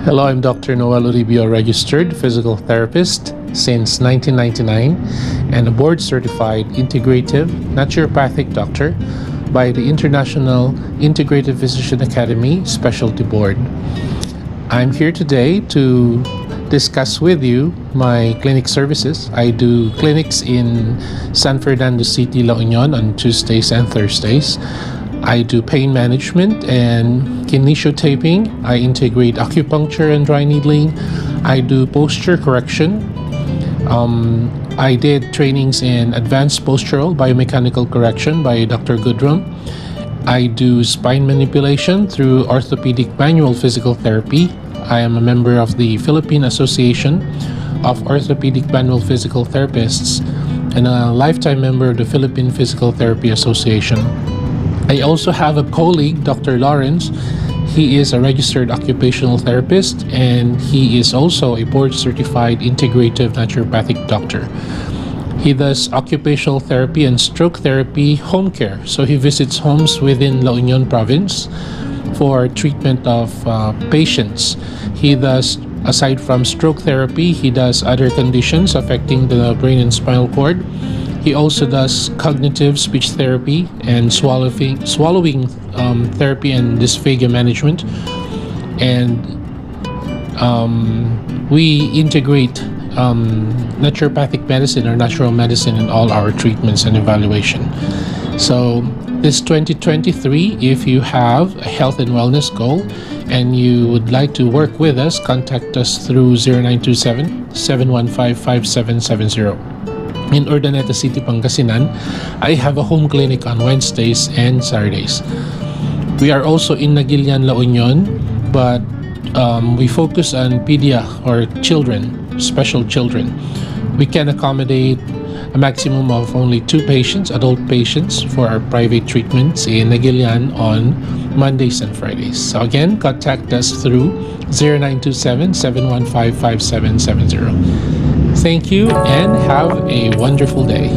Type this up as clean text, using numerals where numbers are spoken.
Hello, I'm Dr. Oribio, registered physical therapist since 1999 and a board-certified integrative naturopathic doctor by the International Integrative Physician Academy Specialty Board. I'm here today to discuss with you my clinic services. I do clinics in San Fernando City, La Union on Tuesdays and Thursdays. I do pain management and kinesiotaping. I integrate acupuncture and dry needling. I do posture correction. I did trainings in advanced postural biomechanical correction by Dr. Goodrum. I do spine manipulation through orthopedic manual physical therapy. I am a member of the Philippine Association of Orthopedic Manual Physical Therapists and a lifetime member of the Philippine Physical Therapy Association. I also have a colleague, Dr. Lawrence. He is a registered occupational therapist and he is also a board-certified integrative naturopathic doctor. He does occupational therapy and stroke therapy home care. So he visits homes within La Union province for treatment of patients. He does, aside from stroke therapy, he does other conditions affecting the brain and spinal cord. He also does cognitive speech therapy and swallowing therapy and dysphagia management. And we integrate naturopathic medicine or natural medicine in all our treatments and evaluation. So this 2023, if you have a health and wellness goal and you would like to work with us, contact us through 0927-715-5770. In Urdaneta City, Pangasinan, I have a home clinic on Wednesdays and Saturdays. We are also in Naguilian, La Union, but we focus on pedia or children, special children. We can accommodate a maximum of only 2 patients, adult patients, for our private treatments in Naguilian on Mondays and Fridays. So again, contact us through 0927-715-5770. Thank you and have a wonderful day.